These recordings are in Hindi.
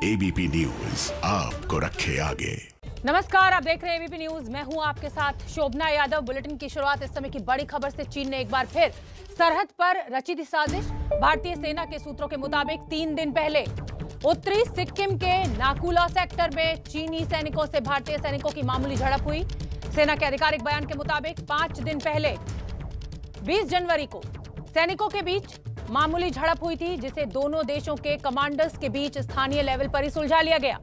एबीपी न्यूज आपको रखे आगे। नमस्कार, आप देख रहे हैं एबीपी न्यूज। मैं हूं आपके साथ शोभना यादव। बुलेटिन की शुरुआत इस समय की बड़ी खबर से। चीन ने एक बार फिर सरहद पर रची थी साजिश। भारतीय सेना के सूत्रों के मुताबिक 3 दिन पहले उत्तरी सिक्किम के नाकुला सेक्टर में चीनी सैनिकों से भारतीय सैनिकों की मामूली झड़प हुई। सेना के आधिकारिक बयान के मुताबिक 5 दिन पहले 20 जनवरी को सैनिकों के बीच मामूली झड़प हुई थी, जिसे दोनों देशों के कमांडर्स के बीच स्थानीय लेवल पर ही सुलझा लिया गया।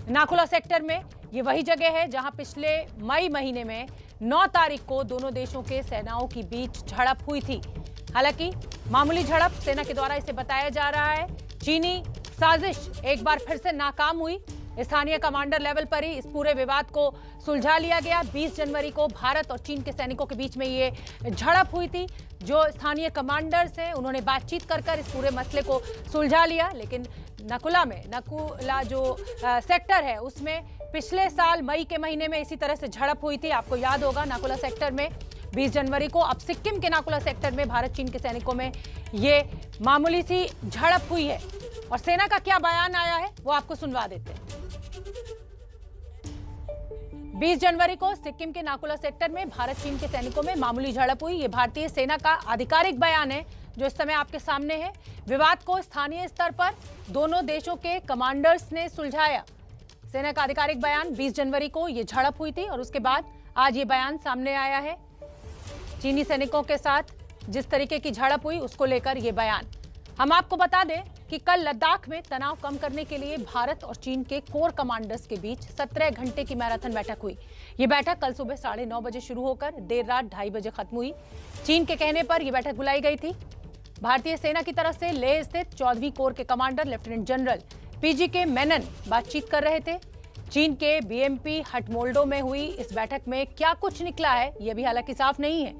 नाकुला सेक्टर में ये वही जगह है जहां पिछले मई महीने में 9 तारीख को दोनों देशों के सेनाओं के बीच झड़प हुई थी। हालांकि मामूली झड़प सेना के द्वारा इसे बताया जा रहा है। चीनी साजिश एक बार फिर से नाकाम हुई। स्थानीय कमांडर लेवल पर ही इस पूरे विवाद को सुलझा लिया गया। 20 जनवरी को भारत और चीन के सैनिकों के बीच में ये झड़प हुई थी। जो स्थानीय कमांडर्स हैं उन्होंने बातचीत कर इस पूरे मसले को सुलझा लिया। लेकिन नाकुला जो सेक्टर है उसमें पिछले साल मई के महीने में इसी तरह से झड़प हुई थी। आपको याद होगा, नाकुला सेक्टर में 20 जनवरी को। अब सिक्किम के नाकुला सेक्टर में भारत चीन के सैनिकों में ये मामूली सी झड़प हुई है। और सेना का क्या बयान आया है वो आपको सुनवा देते हैं। 20 जनवरी को सिक्किम के नाकुला सेक्टर में भारत चीन के सैनिकों में मामूली झड़प हुई। ये भारतीय सेना का आधिकारिक बयान है जो इस समय आपके सामने है। विवाद को स्थानीय स्तर पर दोनों देशों के कमांडर्स ने सुलझाया। सेना का आधिकारिक बयान, 20 जनवरी को ये झड़प हुई थी और उसके बाद आज ये बयान सामने आया है। चीनी सैनिकों के साथ जिस तरीके की झड़प हुई उसको लेकर ये बयान। हम आपको बता दें कि कल लद्दाख में तनाव कम करने के लिए भारत और चीन के कोर कमांडर्स के बीच 17 घंटे की मैराथन बैठक हुई। ये बैठक कल सुबह 9:30 बजे शुरू होकर देर रात 2:30 बजे खत्म हुई। चीन के कहने पर यह बैठक बुलाई गई थी। भारतीय सेना की तरफ से लेह स्थित 14वीं कोर के commander lieutenant general PGK Menon बातचीत कर रहे थे। चीन के बीएमपी हटमोल्डो में हुई इस बैठक में क्या कुछ निकला है यह भी हालांकि साफ नहीं है,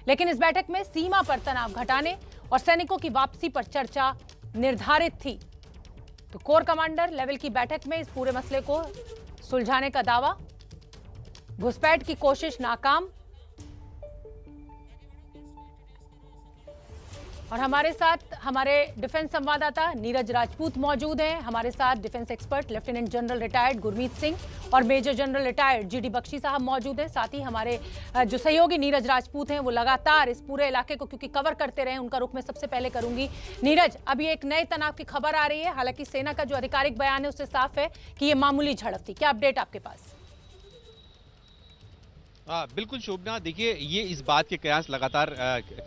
लेकिन इस बैठक में सीमा पर तनाव घटाने और सैनिकों की वापसी पर चर्चा निर्धारित थी। तो कोर कमांडर लेवल की बैठक में इस पूरे मसले को सुलझाने का दावा, घुसपैठ की कोशिश नाकाम। और हमारे साथ हमारे डिफेंस संवाददाता नीरज राजपूत मौजूद हैं। हमारे साथ defence expert lieutenant general retired Gurmeet Singh और major general retired GD Bakshi sahab मौजूद हैं। साथ ही हमारे जो सहयोगी नीरज राजपूत हैं वो लगातार इस पूरे इलाके को क्योंकि कवर करते रहे, उनका रुख मैं सबसे पहले करूंगी। नीरज, अभी एक नए तनाव की खबर आ रही है। हालांकि सेना का जो आधिकारिक बयान है उससे साफ है कि ये मामूली झड़प थी। क्या अपडेट आपके पास? बिल्कुल शोभना, देखिए ये इस बात के कयास लगातार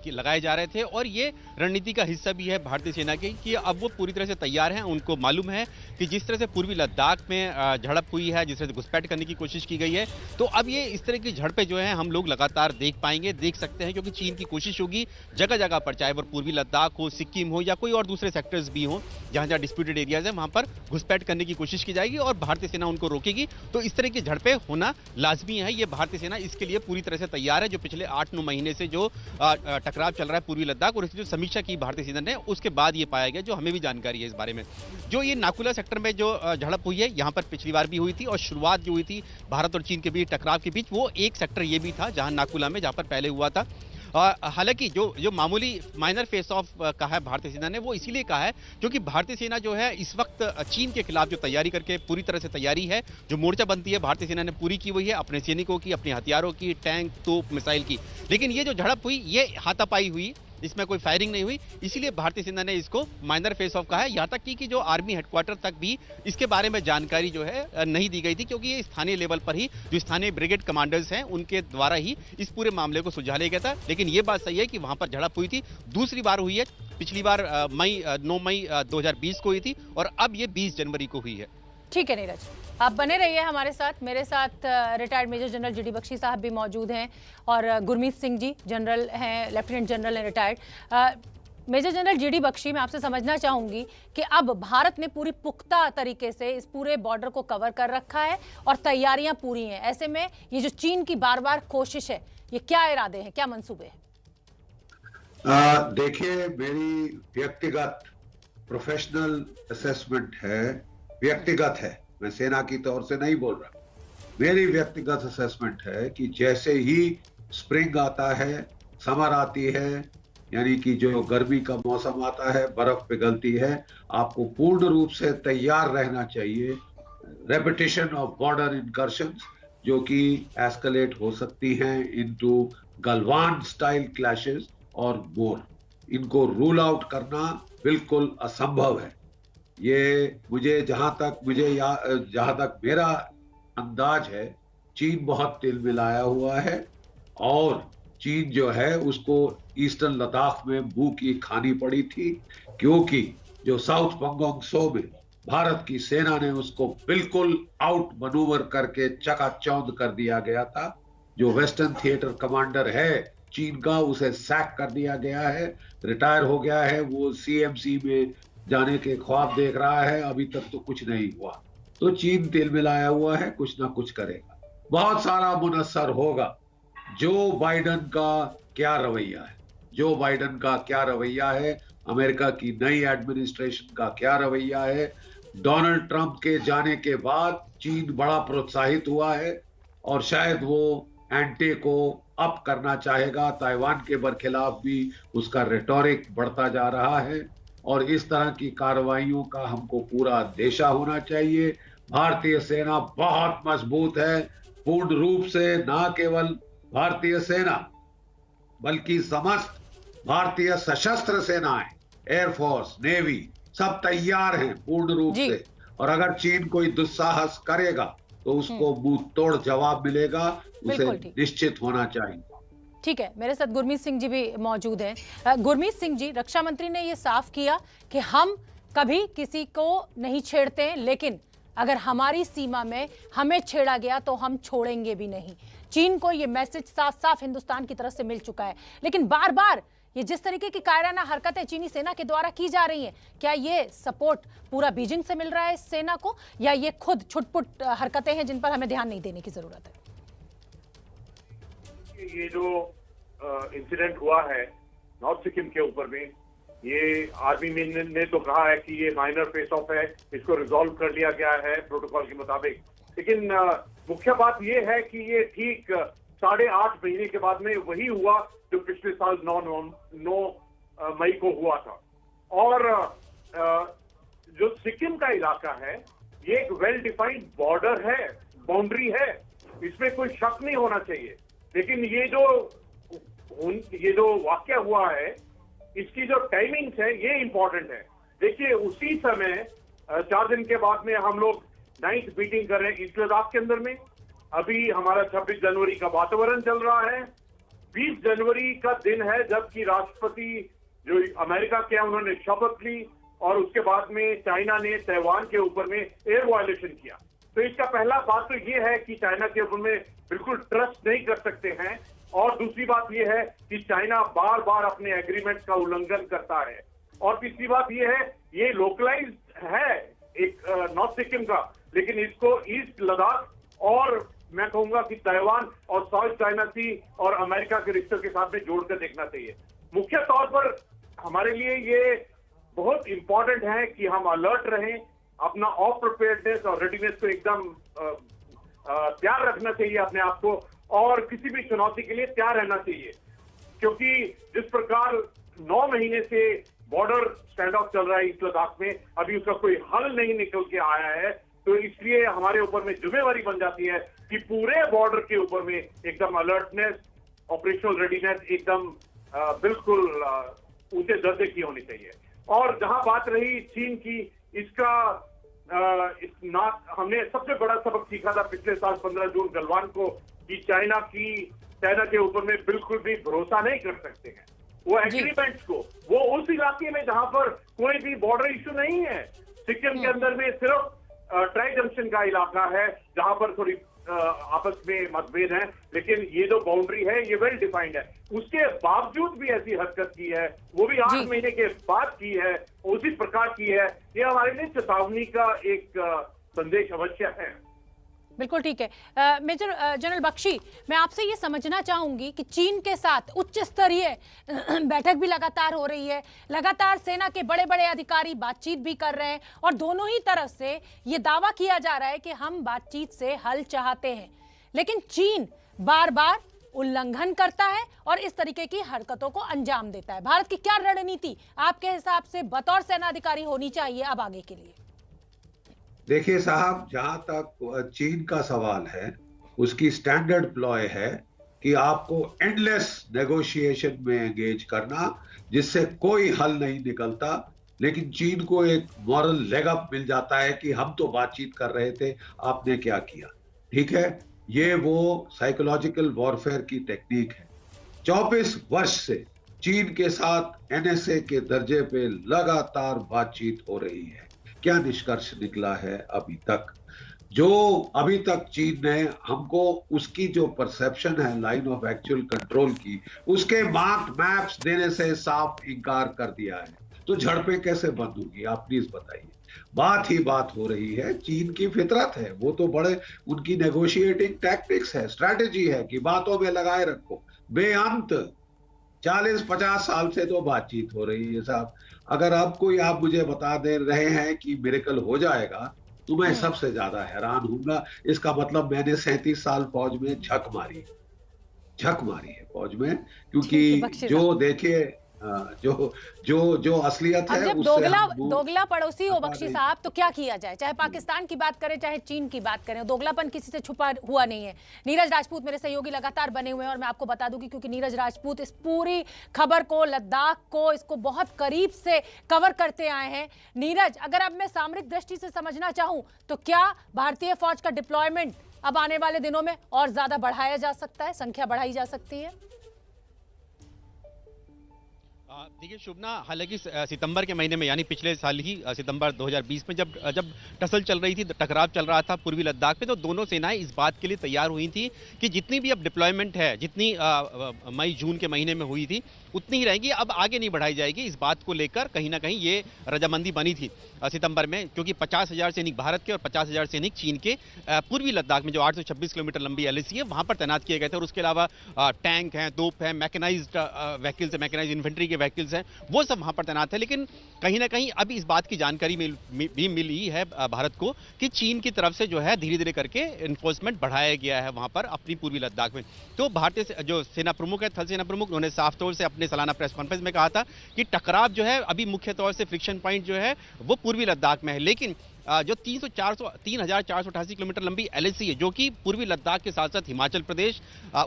लगाए जा रहे थे और ये रणनीति का हिस्सा भी है भारतीय सेना की कि अब वो पूरी तरह से तैयार हैं। उनको मालूम है कि जिस तरह से पूर्वी लद्दाख में झड़प हुई है, जिस तरह से घुसपैठ करने की कोशिश की गई है, तो अब ये इस तरह की झड़पें जो है हम लोग लगातार देख सकते हैं, क्योंकि चीन की कोशिश होगी जगह जगह पर, चाहे वो पूर्वी लद्दाख हो, सिक्किम हो या कोई और दूसरे सेक्टर्स भी हो जहां जहां डिस्प्यूटेड एरियाज है, वहां पर घुसपैठ करने की कोशिश की जाएगी और भारतीय सेना उनको रोकेगी। तो इस तरह की झड़पें होना लाजमी है। ये भारतीय सेना इसके लिए पूरी तरह से तैयार है। जो पिछले 8-9 महीने से जो टकराव चल रहा है पूर्वी लद्दाख, और इसकी जो समीक्षा की भारतीय सेना ने, उसके बाद ये पाया गया, जो हमें भी जानकारी है इस बारे में। जो ये नाकुला सेक्टर में जो झड़प हुई है, यहाँ पर पिछली बार भी हुई थी और शुरुआत जो हुई थी भारत और चीन के बीच टकराव के बीच, वो एक सेक्टर ये भी था जहां नाकुला में, जहां पर पहले हुआ था। हालांकि जो मामूली माइनर फेस ऑफ कहा है भारतीय सेना ने, वो इसीलिए कहा है क्योंकि भारतीय सेना जो है इस वक्त चीन के खिलाफ जो तैयारी करके पूरी तरह से तैयारी है, जो मोर्चाबंदी है भारतीय सेना ने पूरी की हुई है, अपने सैनिकों की, अपने हथियारों की, टैंक, तोप, मिसाइल की। लेकिन ये जो झड़प हुई ये हाथापाई हुई, इसमें कोई फायरिंग नहीं हुई, इसीलिए भारतीय सेना ने इसको माइनर फेस ऑफ कहा है। यहाँ तक कि जो आर्मी हेडक्वार्टर तक भी इसके बारे में जानकारी जो है नहीं दी गई थी, क्योंकि ये स्थानीय लेवल पर ही जो स्थानीय ब्रिगेड कमांडर्स हैं उनके द्वारा ही इस पूरे मामले को सुलझा लिया गया था। लेकिन ये बात सही है कि वहां पर झड़प हुई थी, दूसरी बार हुई है। पिछली बार 9 मई 2020 को हुई थी और अब ये 20 जनवरी को हुई है। ठीक है नीरज, आप बने रहिए हमारे साथ। मेरे साथ retired major general GD Bakshi साहब भी मौजूद हैं और गुरमीत सिंह जी जनरल हैं, लेफ्टिनेंट जनरल हैं retired. Major general GD Bakshi, मैं आपसे समझना चाहूंगी कि अब भारत ने पूरी पुख्ता तरीके से इस पूरे बॉर्डर को कवर कर रखा है और तैयारियां पूरी हैं। ऐसे में ये जो चीन की बार बार कोशिश है, ये क्या इरादे हैं, क्या मंसूबे हैं? देखिए, मेरी व्यक्तिगत प्रोफेशनल असेसमेंट है, व्यक्तिगत है, मैं सेना की तौर से नहीं बोल रहा। मेरी व्यक्तिगत असेसमेंट है कि जैसे ही स्प्रिंग आता है, समर आती है, यानी कि जो गर्मी का मौसम आता है, बर्फ पिघलती है, आपको पूर्ण रूप से तैयार रहना चाहिए। रेपिटेशन ऑफ बॉर्डर इनकर्शंस जो कि एस्केलेट हो सकती हैं इनटू गलवान स्टाइल क्लैशेस और मोर, इनको रूल आउट करना बिल्कुल असंभव है। ये जहां तक मेरा अंदाज है, चीन बहुत तिलमिलाया हुआ है और चीन जो है उसको ईस्टर्न लद्दाख में मुंह की खानी पड़ी थी, क्योंकि जो साउथ पंगोंग सो में भारत की सेना ने उसको बिल्कुल आउट मनूवर करके चकाचौंध कर दिया गया था। जो वेस्टर्न थिएटर कमांडर है चीन का, उसे सैक कर दिया गया है, रिटायर हो गया है, वो सीएमसी में जाने के ख्वाब देख रहा है, अभी तक तो कुछ नहीं हुआ। तो चीन तिलमिलाया हुआ है, कुछ ना कुछ करेगा। बहुत सारा मुनस्सर होगा जो बाइडन का क्या रवैया है, जो बाइडन का क्या रवैया है, अमेरिका की नई एडमिनिस्ट्रेशन का क्या रवैया है। डोनाल्ड ट्रंप के जाने के बाद चीन बड़ा प्रोत्साहित हुआ है और शायद वो एंटे को अप करना चाहेगा। ताइवान के बरखिलाफ भी उसका रेटोरिक बढ़ता जा रहा है और इस तरह की कार्रवाइयों का हमको पूरा अंदेशा होना चाहिए। भारतीय सेना बहुत मजबूत है, पूर्ण रूप से ना केवल भारतीय सेना बल्कि समस्त भारतीय सशस्त्र सेनाएं, एयरफोर्स, नेवी सब तैयार हैं पूर्ण रूप से। और अगर चीन कोई दुस्साहस करेगा तो उसको मुंह तोड़ जवाब मिलेगा, उसे निश्चित होना चाहिए। ठीक है, मेरे साथ गुरमीत सिंह जी भी मौजूद हैं। गुरमीत सिंह जी, रक्षा मंत्री ने यह साफ किया कि हम कभी किसी को नहीं छेड़ते, लेकिन अगर हमारी सीमा में हमें छेड़ा गया तो हम छोड़ेंगे भी नहीं। चीन को यह मैसेज साफ साफ हिंदुस्तान की तरफ से मिल चुका है, लेकिन बार बार ये जिस तरीके की कायराना हरकतें चीनी सेना के द्वारा की जा रही हैं, क्या ये सपोर्ट पूरा बीजिंग से मिल रहा है इस सेना को, या ये खुद छुटपुट हरकतें हैं जिन पर हमें ध्यान नहीं देने की जरूरत है? ये जो इंसिडेंट हुआ है नॉर्थ सिक्किम के ऊपर में, ये आर्मी ने तो कहा है कि ये माइनर फेस ऑफ है, इसको रिजॉल्व कर लिया गया है प्रोटोकॉल के मुताबिक। लेकिन मुख्य बात ये है कि ये ठीक 8.5 महीने के बाद में वही हुआ जो पिछले साल 9 मई को हुआ था। और जो सिक्किम का इलाका है ये एक वेल डिफाइंड बॉर्डर है, बाउंड्री है, इसमें कोई शक नहीं होना चाहिए। लेकिन ये जो वाकया हुआ है, इसकी जो टाइमिंग्स है ये इंपॉर्टेंट है। देखिए, उसी समय 4 दिन के बाद में हम लोग 9th मीटिंग कर रहे हैं ईस्ट लद्दाख के अंदर में। अभी हमारा 26 जनवरी का वातावरण चल रहा है। 20 जनवरी का दिन है जबकि राष्ट्रपति जो अमेरिका के हैं उन्होंने शपथ ली और उसके बाद में चाइना ने ताइवान के ऊपर में एयर वायलेशन किया। तो इसका पहला बात तो ये है कि चाइना के ऊपर में बिल्कुल ट्रस्ट नहीं कर सकते हैं। और दूसरी बात ये है कि चाइना बार बार अपने एग्रीमेंट का उल्लंघन करता है। और तीसरी बात ये है, ये लोकलाइज्ड है एक नॉर्थ सिक्किम का, लेकिन इसको ईस्ट लद्दाख और मैं कहूंगा कि ताइवान और साउथ चाइना सी और अमेरिका के रिश्तों के साथ में जोड़कर देखना चाहिए। मुख्य तौर पर हमारे लिए ये बहुत इंपॉर्टेंट है कि हम अलर्ट रहें, अपना ऑफ प्रिपेयर्डनेस और रेडीनेस को एकदम तैयार रखना चाहिए अपने आप को, और किसी भी चुनौती के लिए तैयार रहना चाहिए। क्योंकि जिस प्रकार 9 महीने से बॉर्डर स्टैंड ऑफ चल रहा है ईस्ट लद्दाख में, अभी उसका कोई हल नहीं निकल के आया है। तो इसलिए हमारे ऊपर में जिम्मेवारी बन जाती है कि पूरे बॉर्डर के ऊपर में एकदम अलर्टनेस, ऑपरेशनल रेडीनेस एकदम बिल्कुल ऊंचे दर्जे की होनी चाहिए। और जहां बात रही चीन की, इसका हमने सबसे बड़ा सबक सीखा था पिछले साल 15 जून गलवान को कि चाइना के ऊपर में बिल्कुल भी भरोसा नहीं कर सकते हैं। वो एग्रीमेंट्स को, वो उस इलाके में जहां पर कोई भी बॉर्डर इश्यू नहीं है, सिक्किम के अंदर में सिर्फ ट्राई जंक्शन का इलाका है जहां पर थोड़ी आपस में मतभेद है, लेकिन ये जो बाउंड्री है ये वेल डिफाइंड है। उसके बावजूद भी ऐसी हरकत की है, वो भी 8 महीने के बाद की है, उसी प्रकार की है। ये हमारे लिए चेतावनी का एक संदेश अवश्य है। बिल्कुल ठीक है। मेजर जनरल बख्शी, मैं आपसे ये समझना चाहूंगी कि चीन के साथ उच्च स्तरीय बैठक भी लगातार हो रही है, लगातार सेना के बड़े बड़े अधिकारी बातचीत भी कर रहे हैं और दोनों ही तरफ से ये दावा किया जा रहा है कि हम बातचीत से हल चाहते हैं, लेकिन चीन बार बार उल्लंघन करता है और इस तरीके की हरकतों को अंजाम देता है। भारत की क्या रणनीति आपके हिसाब से बतौर सेनाधिकारी होनी चाहिए अब आगे के लिए? देखिए साहब, जहां तक चीन का सवाल है, उसकी स्टैंडर्ड प्लॉय है कि आपको एंडलेस नेगोशिएशन में एंगेज करना, जिससे कोई हल नहीं निकलता, लेकिन चीन को एक मॉरल लेग अप मिल जाता है कि हम तो बातचीत कर रहे थे, आपने क्या किया। ठीक है, ये वो साइकोलॉजिकल वॉरफेयर की टेक्निक है। 24 वर्ष से चीन के साथ एनएसए के दर्जे पे लगातार बातचीत हो रही है। क्या निष्कर्ष निकला है अभी तक? जो अभी तक चीन ने हमको उसकी जो परसेप्शन है लाइन ऑफ एक्चुअल कंट्रोल की, उसके मार्क मैप्स देने से साफ इनकार कर दिया है। तो झड़पें कैसे बंद होगी, आप प्लीज बताइए। बात ही बात हो रही है, चीन की फितरत है, वो तो बड़े उनकी नेगोशिएटिंग टैक्टिक्स है, स्ट्रैटेजी है कि बातों में लगाए रखो। बेअंत 40-50 साल से तो बातचीत हो रही है साहब। अगर अब कोई आप मुझे बता दे रहे हैं कि मिरेकल हो जाएगा, तो मैं सबसे ज्यादा हैरान हूंगा। इसका मतलब मैंने 37 साल फौज में झक मारी है फौज में, क्योंकि जो देखिए जो असलियत है, जब दोगला पड़ोसी हो बख्शी साहब, तो क्या किया जाए? चाहे पाकिस्तान की बात करें, चाहे चीन की बात करें, दोगलापन किसी से छुपा हुआ नहीं है। नीरज राजपूत मेरे सहयोगी लगातार बने हुए हैं और मैं आपको बता दूंगी, क्योंकि नीरज राजपूत इस पूरी खबर को, लद्दाख को, इसको बहुत करीब से कवर करते आए हैं। नीरज, अगर अब मैं सामरिक दृष्टि से समझना चाहूं तो क्या भारतीय फौज का डिप्लॉयमेंट अब आने वाले दिनों में और ज्यादा बढ़ाया जा सकता है, संख्या बढ़ाई जा सकती है? देखिए शुभना, हालांकि सितंबर के महीने में, यानी पिछले साल ही सितंबर 2020 में जब टसल चल रही थी, टकराव चल रहा था पूर्वी लद्दाख में, तो दोनों सेनाएं इस बात के लिए तैयार हुई थी कि जितनी भी अब डिप्लॉयमेंट है, जितनी मई जून के महीने में हुई थी, उतनी ही रहेगी, अब आगे नहीं बढ़ाई जाएगी। इस बात को लेकर कहीं ना कहीं ये रजामंदी बनी थी सितंबर में, क्योंकि 50,000 सैनिक भारत के और 50,000 सैनिक चीन के पूर्वी लद्दाख में जो 826 किलोमीटर लंबी एलएसी है, वहां पर तैनात किए गए थे। और उसके अलावा टैंक हैं, तोप है, मैकेनाइज्ड व्हीकल्स है, मैकेनाइज्ड इन्फेंट्री के व्हीकल्स हैं, वो सब वहां पर तैनात है। लेकिन कहीं ना कहीं अभी इस बात की जानकारी भी मिली है भारत को कि चीन की तरफ से जो है धीरे धीरे करके एनफोर्समेंट बढ़ाया गया है वहां पर अपनी पूर्वी लद्दाख में। तो भारतीय जो सेना प्रमुख है, थल सेना प्रमुख, उन्होंने साफ तौर से अपने सालाना प्रेस कॉन्फ्रेंस में कहा था कि टकराव जो है अभी मुख्य तौर से फ्रिक्शन पॉइंट जो है वो पूर्वी लद्दाख में है, लेकिन जो 3,488 किलोमीटर लंबी एलएसी है, जो कि पूर्वी लद्दाख के साथ साथ हिमाचल प्रदेश,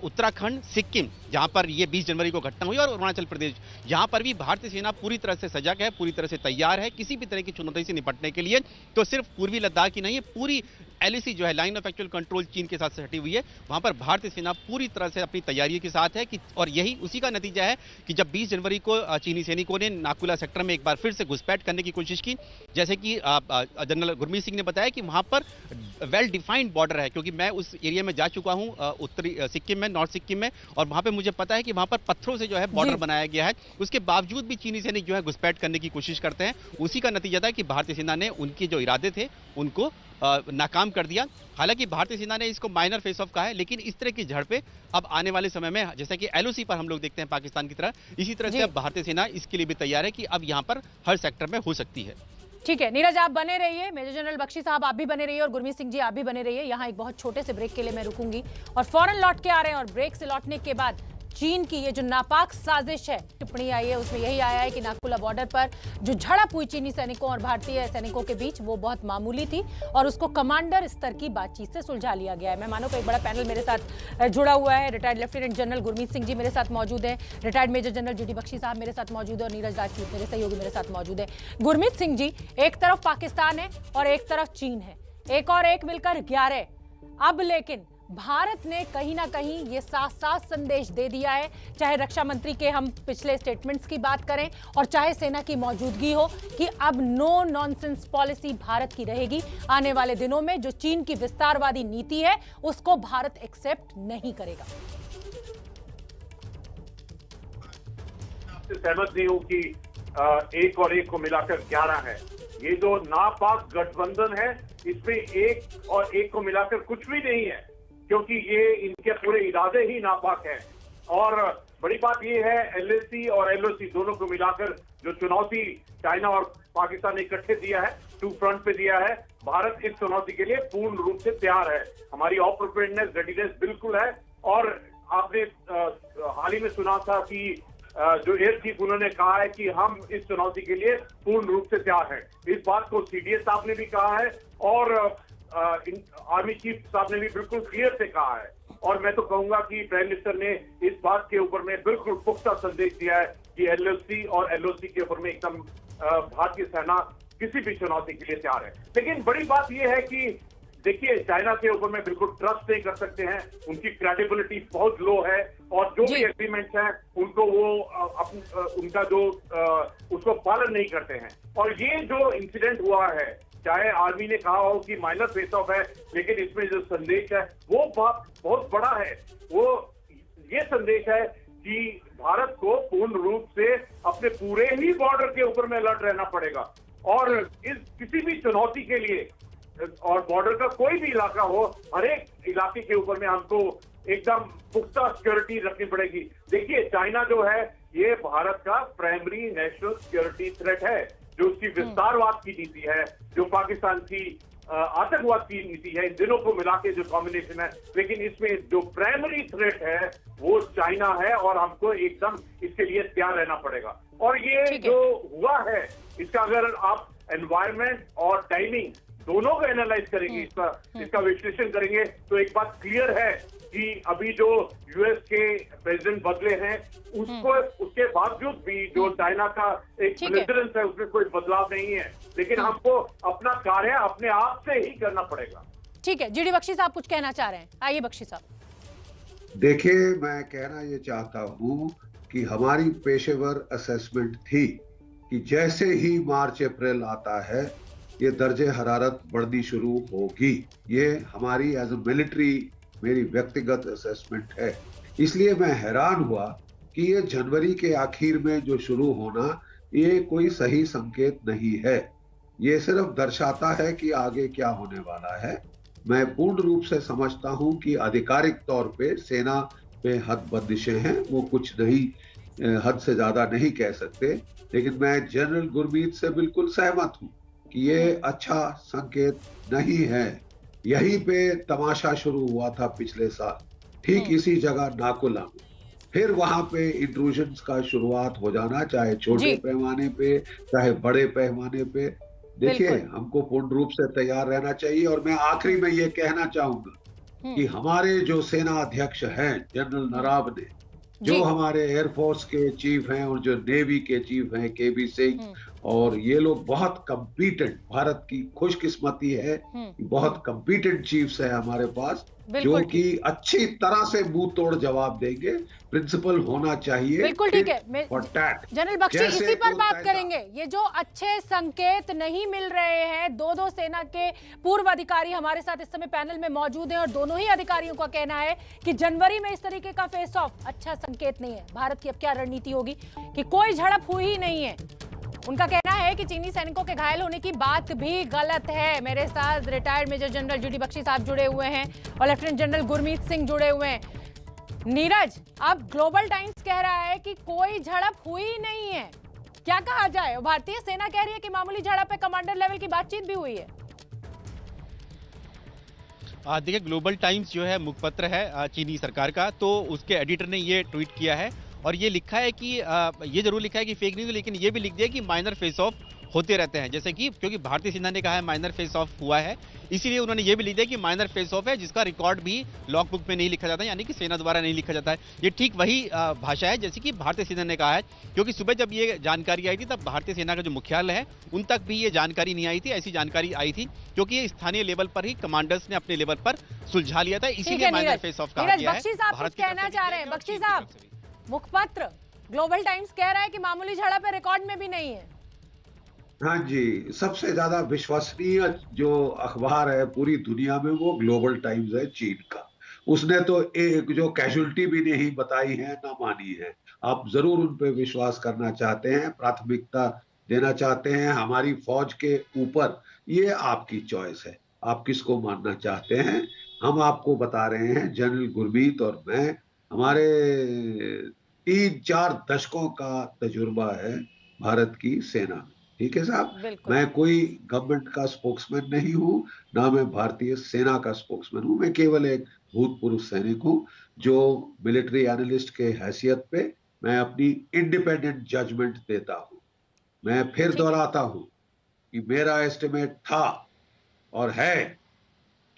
उत्तराखंड, सिक्किम, जहां पर ये 20 जनवरी को घटना हुई, और अरुणाचल प्रदेश, यहां पर भी भारतीय सेना पूरी तरह से सजग है, पूरी तरह से तैयार है किसी भी तरह की चुनौती से निपटने के लिए। तो सिर्फ पूर्वी लद्दाख ही नहीं है, पूरी एलएसी जो है, लाइन ऑफ एक्चुअल कंट्रोल, चीन के साथ सटी हुई है, वहां पर भारतीय सेना पूरी तरह से अपनी तैयारी के साथ है और यही उसी का नतीजा है कि जब 20 जनवरी को चीनी सैनिकों ने नाकुला सेक्टर में एक बार फिर से घुसपैठ करने की कोशिश की, जैसे कि जनरल गुरमीत सिंह ने बताया कि वहां पर वेल डिफाइंड बॉर्डर है, क्योंकि मैं उस एरिया में जा चुका हूं, उत्तरी सिक्किम में, नॉर्थ सिक्किम में, और वहां पे मुझे पता है कि वहां पर पत्थरों से जो है बॉर्डर बनाया गया है। उसके बावजूद भी चीनी सैनिक जो है घुसपैठ करने की कोशिश करते हैं। उसी का नतीजा था कि भारतीय सेना ने उनके जो इरादे थे उनको नाकाम कर दिया। हालांकि भारतीय सेना ने इसको माइनर फेस ऑफ कहा है, लेकिन इस तरह की झड़पें अब आने वाले समय में, जैसा कि एलओसी पर हम लोग देखते हैं पाकिस्तान की तरह, इसी तरह से अब भारतीय सेना इसके लिए भी तैयार है कि अब यहां पर हर सेक्टर में हो सकती है। ठीक है नीरज, आप बने रहिए, मेजर जनरल बख्शी साहब आप भी बने रहिए, और गुरमीत सिंह जी आप भी बने रहिए। यहाँ एक बहुत छोटे से ब्रेक के लिए मैं रुकूंगी और फौरन लौट के आ रहे हैं। और ब्रेक से लौटने के बाद चीन की ये जो नापाक साजिश है, टिप्पणी आई है, उसमें यही आया है कि नाकुला बॉर्डर पर जो झड़प हुई चीनी सैनिकों और भारतीय सैनिकों के बीच, वो बहुत मामूली थी और उसको कमांडर स्तर की बातचीत से सुलझा लिया गया है। मेहमानों का एक बड़ा पैनल मेरे साथ जुड़ा हुआ है। Retired lieutenant general Gurmeet Singh ji मेरे साथ मौजूद है, retired major general GD Bakshi sahab मेरे साथ मौजूद है, और नीरज राजपूत मेरे सहयोगी मेरे साथ मौजूद है। गुरमीत सिंह जी, एक तरफ पाकिस्तान है और एक तरफ चीन है, एक और एक मिलकर 11। अब लेकिन भारत ने कहीं ना कहीं ये साफ साफ संदेश दे दिया है, चाहे रक्षा मंत्री के हम पिछले स्टेटमेंट्स की बात करें और चाहे सेना की मौजूदगी हो, कि अब नो नॉनसेंस पॉलिसी भारत की रहेगी। आने वाले दिनों में जो चीन की विस्तारवादी नीति है उसको भारत एक्सेप्ट नहीं करेगा। आपसे सहमत नहीं हूं कि एक और एक को मिलाकर 11 है। ये जो नापाक गठबंधन है, इसमें एक और एक को मिलाकर कुछ भी नहीं है, क्योंकि ये इनके पूरे इरादे ही नापाक हैं। और बड़ी बात ये है, एलएसी और एलओसी दोनों को मिलाकर जो चुनौती चाइना और पाकिस्तान ने इकट्ठे दिया है, 2 फ्रंट पे दिया है, भारत इस चुनौती के लिए पूर्ण रूप से तैयार है। हमारी ऑफ प्रिपेयर्डनेस, रेडीनेस बिल्कुल है। और आपने हाल ही में सुना था कि जो एयर चीफ उन्होंने कहा है कि हम इस चुनौती के लिए पूर्ण रूप से तैयार हैं। इस बात को सीडीएस साहब ने भी कहा है और आर्मी चीफ साहब ने भी बिल्कुल क्लियर से कहा है। और मैं तो कहूंगा कि प्राइम मिनिस्टर ने इस बात के ऊपर में बिल्कुल पुख्ता संदेश दिया है कि एलओसी और एलओसी के ऊपर में एकदम भारतीय सेना किसी भी चुनौती के लिए तैयार है। लेकिन बड़ी बात यह है कि देखिए, चाइना के ऊपर में बिल्कुल ट्रस्ट नहीं कर सकते हैं, उनकी क्रेडिबिलिटी बहुत लो है और जो भी एग्रीमेंट्स हैं उनको वो उनका जो उसको पालन नहीं करते हैं। और ये जो इंसिडेंट हुआ है, चाहे आर्मी ने कहा हो कि माइनर फेस ऑफ है, लेकिन इसमें जो संदेश है वो बहुत बड़ा है। वो ये संदेश है कि भारत को पूर्ण रूप से अपने पूरे ही बॉर्डर के ऊपर में अलर्ट रहना पड़ेगा और इस किसी भी चुनौती के लिए, और बॉर्डर का कोई भी इलाका हो, हर एक इलाके के ऊपर में हमको एकदम पुख्ता सिक्योरिटी रखनी पड़ेगी। देखिए, चाइना जो है ये भारत का प्राइमरी नेशनल सिक्योरिटी थ्रेट है। जो उसकी विस्तारवाद की नीति है, जो पाकिस्तान की आतंकवाद की नीति है, इन दिनों को मिला के जो कॉम्बिनेशन है, लेकिन इसमें जो प्राइमरी थ्रेट है वो चाइना है और हमको एकदम इसके लिए तैयार रहना पड़ेगा। और ये जो हुआ है, इसका अगर आप एनवायरमेंट और टाइमिंग दोनों को एनालाइज करेंगे, इसका विश्लेषण करेंगे, तो एक बात क्लियर है कि अभी जो यूएस के प्रेसिडेंट बदले हैं उसके बावजूद भी जो चाइना का एक प्रेसिडेंस है उसमें कोई बदलाव नहीं है। लेकिन हमको अपना कार्य अपने आप से ही करना पड़ेगा। ठीक है, जीडी बख्शी साहब कुछ कहना चाह रहे हैं, आइए बख्शी साहब। देखिए, मैं कहना ये चाहता हूँ कि हमारी पेशेवर असेसमेंट थी कि जैसे ही मार्च अप्रैल आता है ये दर्जे हरारत बढ़नी शुरू होगी। ये हमारी एज ए मिलिट्री मेरी व्यक्तिगत असेसमेंट है। इसलिए मैं हैरान हुआ कि ये जनवरी के आखिर में जो शुरू होना ये कोई सही संकेत नहीं है। ये सिर्फ दर्शाता है कि आगे क्या होने वाला है। मैं पूर्ण रूप से समझता हूं कि आधिकारिक तौर पे सेना पे हद बंदिशें हैं, वो कुछ नहीं, हद से ज्यादा नहीं कह सकते। लेकिन मैं जनरल गुरमीत से बिल्कुल सहमत हूं कि ये अच्छा संकेत नहीं है। यहीं पे तमाशा शुरू हुआ था पिछले साल, ठीक इसी जगह नाकुला में। फिर वहां पे इंट्रूजन्स का शुरुआत हो जाना, चाहे छोटे पैमाने पे चाहे बड़े पैमाने पे। देखिए, हमको पूर्ण रूप से तैयार रहना चाहिए। और मैं आखिरी में ये कहना चाहूंगा कि हमारे जो सेना अध्यक्ष हैं जनरल नराव ने, जो हमारे एयरफोर्स के चीफ हैं और जो नेवी के चीफ हैं केबी सिंह, और ये लोग बहुत कम्पिटेंट, भारत की खुशकिस्मती है बहुत कम्पिटेंट चीफ्स है हमारे पास, जो कि अच्छी तरह से मुंह तोड़ जवाब देंगे। प्रिंसिपल होना चाहिए। बिल्कुल ठीक है जनरल बख्शी, इसी पर बात करेंगे। ये जो अच्छे संकेत नहीं मिल रहे हैं, दो सेना के पूर्व अधिकारी हमारे साथ इस समय पैनल में मौजूद हैं और दोनों ही अधिकारियों का कहना है कि जनवरी में इस तरीके का फेस ऑफ अच्छा संकेत नहीं है। भारत की अब क्या रणनीति होगी कि कोई झड़प हुई ही नहीं है। उनका कहना है कि चीनी सैनिकों के घायल होने की बात भी गलत है। मेरे साथ retired major general GD Bakshi साहब जुड़े हुए हैं और लेफ्टिनेंट जनरल गुरमीत सिंह जुड़े हुए हैं। नीरज, अब ग्लोबल टाइम्स कह रहा है कि कोई झड़प हुई नहीं है, क्या कहा जाए? भारतीय सेना कह रही है कि मामूली झड़प है, कमांडर लेवल की बातचीत भी हुई है। देखिए, ग्लोबल टाइम्स जो है मुखपत्र है चीनी सरकार का, तो उसके एडिटर ने ये ट्वीट किया है और ये लिखा है कि ये जरूर लिखा है कि फेक न्यूज़, लेकिन ये भी लिख दिया कि माइनर फेस ऑफ होते रहते हैं। जैसे कि क्योंकि भारतीय सेना ने कहा है माइनर फेस ऑफ हुआ है, इसीलिए उन्होंने ये भी लिख दिया कि माइनर फेस ऑफ है, जिसका रिकॉर्ड भी लॉग बुक में नहीं लिखा जाता है, यानी कि सेना द्वारा नहीं लिखा जाता है। ये ठीक वही भाषा है जैसे कि भारतीय सेना ने कहा है, क्योंकि सुबह जब ये जानकारी आई थी तब भारतीय सेना का जो मुख्यालय है उन तक भी ये जानकारी नहीं आई थी। ऐसी जानकारी आई थी क्योंकि ये स्थानीय लेवल पर ही कमांडर्स ने अपने लेवल पर सुलझा लिया था, इसीलिए माइनर फेस ऑफ कहा गया है। कहना चाह रहे हैं बख्शी साहब, मुखपत्र ग्लोबल टाइम्स कह रहा है कि मामूली झड़प है, रिकॉर्ड में भी नहीं है। हाँ जी, सबसे ज्यादा विश्वसनीय जो अखबार है पूरी दुनिया में वो ग्लोबल टाइम्स है चीन का। उसने तो एक जो कैजुअलिटी भी नहीं बताई है ना मानी है। आप जरूर उन पे विश्वास करना चाहते हैं, प्राथमिकता देना चाहते हैं हमारी फौज के ऊपर, ये आपकी चॉइस है, आप किसको मानना चाहते हैं। हम आपको बता रहे हैं, जनरल गुरमीत और मैं, हमारे 3-4 दशकों का तजुर्बा है भारत की सेना में। ठीक है साहब, मैं कोई गवर्नमेंट का स्पोक्समैन नहीं हूं, ना मैं भारतीय सेना का स्पोक्समैन हूं, मैं केवल एक भूतपूर्व सैनिक हूं, जो मिलिट्री एनालिस्ट के हैसियत पे मैं अपनी इंडिपेंडेंट जजमेंट देता हूं। मैं फिर दोहराता हूं कि मेरा एस्टिमेट था और है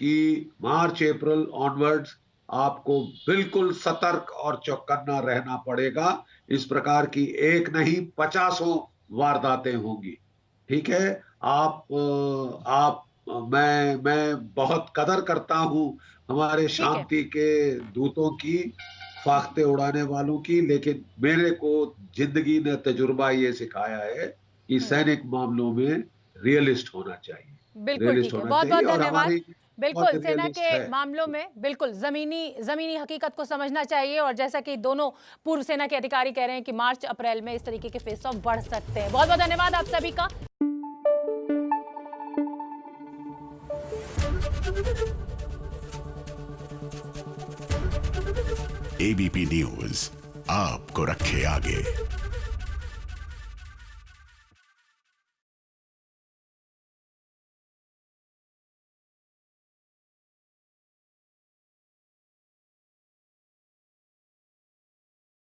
कि मार्च अप्रैल ऑनवर्ड्स आपको बिल्कुल सतर्क और चौकन्ना रहना पड़ेगा। इस प्रकार की एक नहीं 50 वारदातें होंगी। ठीक है, मैं बहुत कदर करता हूं हमारे शांति के दूतों की, फाख्ते उड़ाने वालों की, लेकिन मेरे को जिंदगी ने तजुर्बा ये सिखाया है कि सैनिक मामलों में रियलिस्ट होना चाहिए। बिल्कुल ठीक है, बहुत बहुत धन्यवाद। बिल्कुल, बहुत सेना रियलिस्ट के है। मामलों में बिल्कुल जमीनी हकीकत को समझना चाहिए, और जैसा कि दोनों पूर्व सेना के अधिकारी कह रहे हैं कि मार्च अप्रैल में इस तरीके के फेस ऑफ बढ़ सकते हैं। बहुत बहुत धन्यवाद आप सभी का। एबीपी न्यूज आपको रखे आगे।